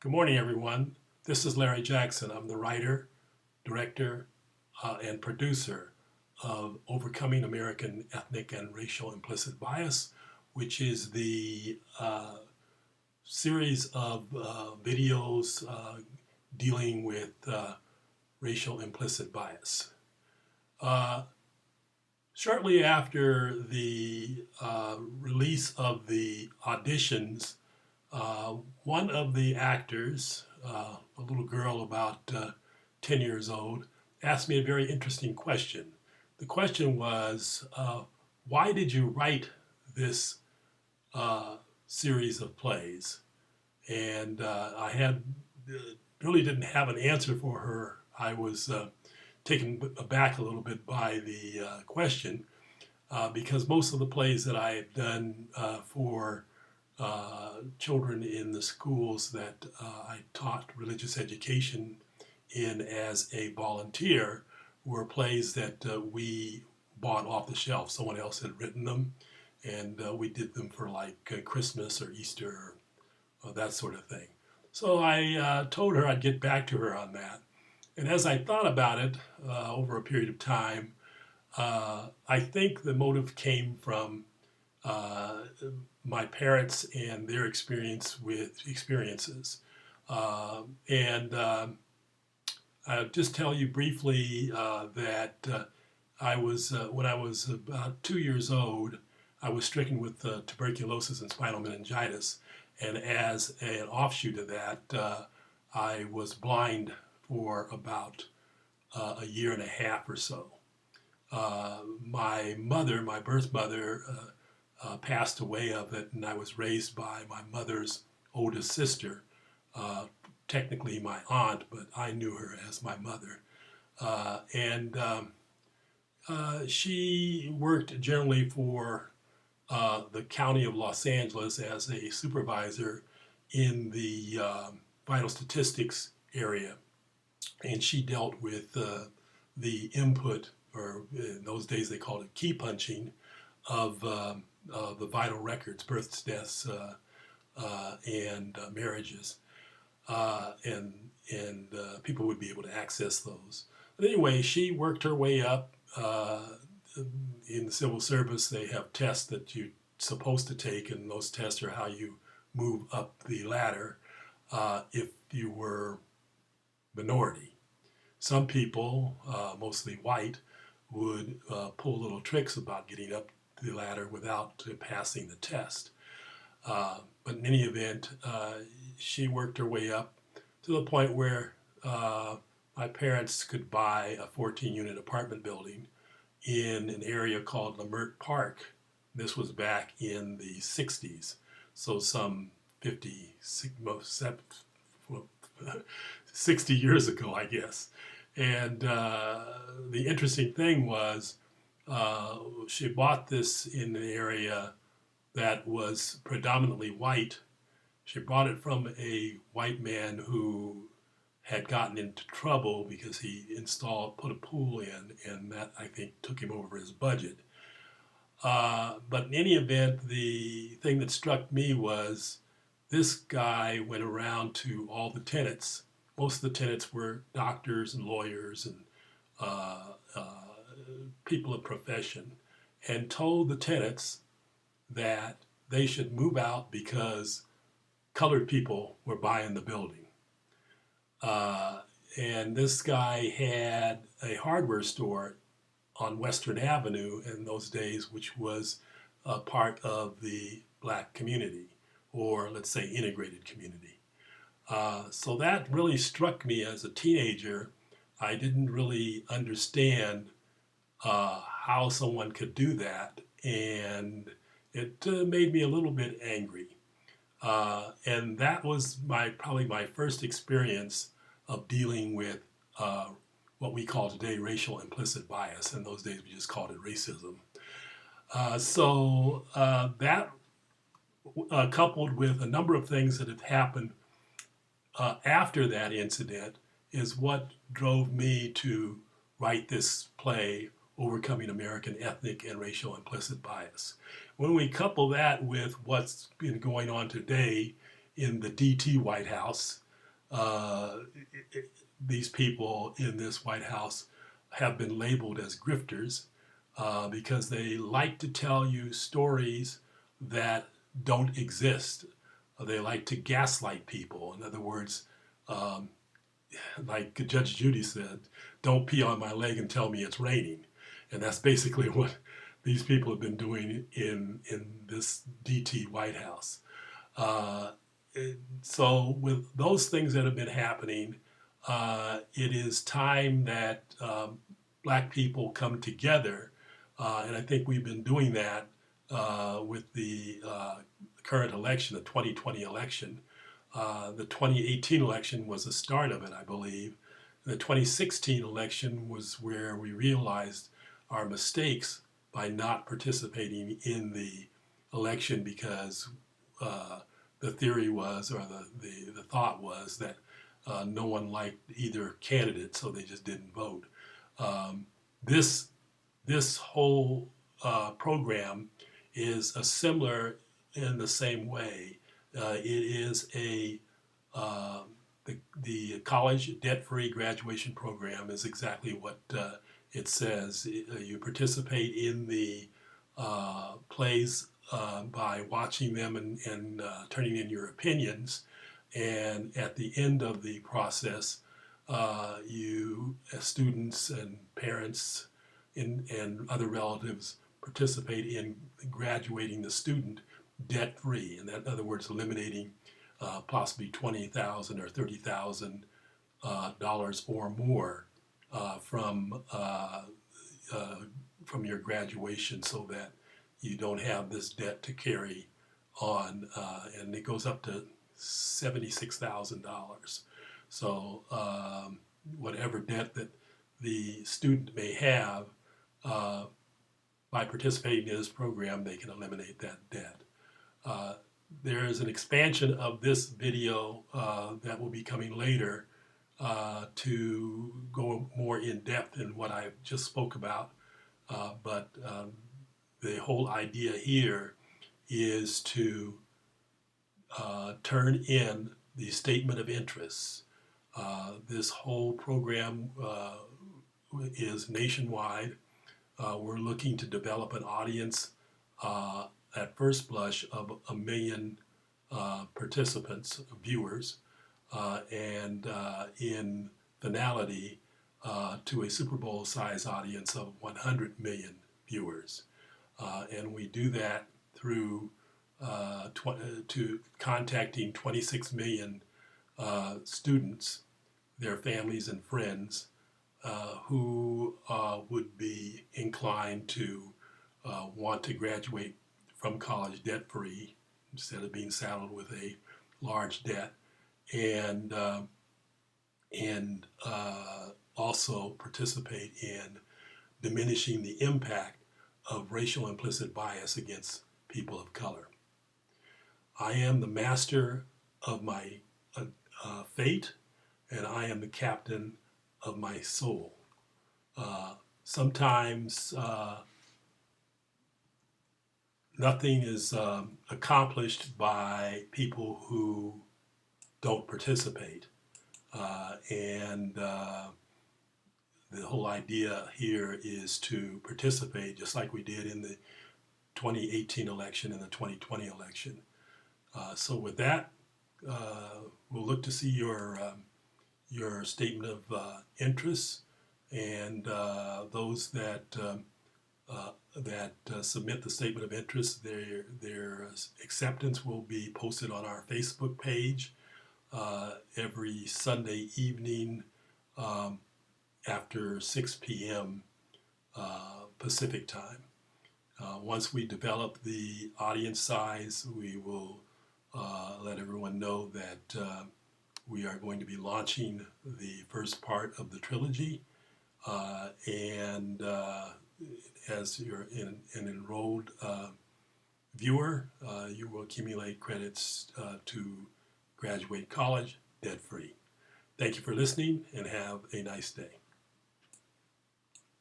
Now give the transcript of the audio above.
Good morning, everyone. This is Larry Jackson. I'm the writer, director, and producer of Overcoming American Ethnic and Racial Implicit Bias, which is the series of videos dealing with racial implicit bias. Uh, Shortly after the release of the auditions, one of the actors, a little girl about 10 years old, asked me a very interesting question. The question was, why did you write this series of plays? And I had really didn't have an answer for her. I was taken aback a little bit by the question because most of the plays that I had done for children in the schools that I taught religious education in as a volunteer were plays that we bought off the shelf. Someone else had written them, and we did them for like Christmas or Easter or that sort of thing. So I told her I'd get back to her on that. And as I thought about it over a period of time, I think the motive came from uh, my parents and their experiences. And I'll just tell you briefly that when I was about 2 years old, I was stricken with tuberculosis and spinal meningitis. And as an offshoot of that, I was blind for about a year and a half or so. My mother, my birth mother, passed away of it, and I was raised by my mother's oldest sister, uh, technically my aunt, but I knew her as my mother. And she worked generally for the county of Los Angeles as a supervisor in the vital statistics area, and she dealt with the input, or in those days they called it key punching, of the vital records, births, deaths, and marriages, and people would be able to access those. But anyway, she worked her way up. In the civil service, they have tests that you're supposed to take, and those tests are how you move up the ladder if you were minority. Some people, mostly white, would pull little tricks about getting up the ladder without passing the test. But in any event, she worked her way up to the point where my parents could buy a 14-unit apartment building in an area called Leimert Park. This was back in the 60s, so some 60 years ago, I guess. And the interesting thing was she bought this in an area that was predominantly white. She bought it from a white man who had gotten into trouble because he put a pool in, and that, I think, took him over his budget. But in any event, the thing that struck me was this guy went around to all the tenants. Most of the tenants were doctors and lawyers and uh, uh, people of profession, and told the tenants that they should move out because colored people were buying the building. Uh, and this guy had a hardware store on Western Avenue in those days, which was a part of the black community, or let's say integrated community. So that really struck me as a teenager. I didn't really understand how someone could do that, and it made me a little bit angry. And that was probably my first experience of dealing with uh, what we call today racial implicit bias. In those days, we just called it racism. That coupled with a number of things that have happened after that incident is what drove me to write this play, Overcoming American Ethnic and Racial Implicit Bias. When we couple that with what's been going on today in the DT White House, uh, these people in this White House have been labeled as grifters because they like to tell you stories that don't exist. They like to gaslight people. In other words, um, like Judge Judy said, don't pee on my leg and tell me it's raining. And that's basically what these people have been doing in this DT White House. Uh, so with those things that have been happening, it is time that black people come together. And I think we've been doing that with the current election, the 2020 election. The 2018 election was the start of it, I believe. The 2016 election was where we realized our mistakes by not participating in the election because the theory was, or the thought was, that no one liked either candidate, so they just didn't vote. Um, this this whole program is a similar in the same way. It is the college debt-free graduation program is exactly what it says. You participate in the plays by watching them and turning in your opinions. And at the end of the process, you, as students and parents and other relatives, participate in graduating the student debt-free. And that, in other words, eliminating possibly $20,000 or $30,000 or more from your graduation, so that you don't have this debt to carry on, and it goes up to $76,000. So whatever debt that the student may have, by participating in this program, they can eliminate that debt. There is an expansion of this video that will be coming later to go more in depth in what I just spoke about. But the whole idea here is to turn in the statement of interests. This whole program is nationwide. We're looking to develop an audience at first blush of 1 million participants, viewers, and in finality to a Super Bowl size audience of 100 million viewers. And we do that through contacting 26 million students, their families and friends who would be inclined to want to graduate from college debt-free instead of being saddled with a large debt, and also participate in diminishing the impact of racial implicit bias against people of color. I am the master of my fate, and I am the captain of my soul. Sometimes nothing is accomplished by people who don't participate. And the whole idea here is to participate just like we did in the 2018 election and the 2020 election. So with that, we'll look to see your statement of interests, and those that submit the statement of interest, their acceptance will be posted on our Facebook page every Sunday evening after 6 p.m. Pacific time. Once we develop the audience size, we will let everyone know that we are going to be launching the first part of the trilogy, and as you're an enrolled viewer, you will accumulate credits to graduate college debt-free. Thank you for listening, and have a nice day.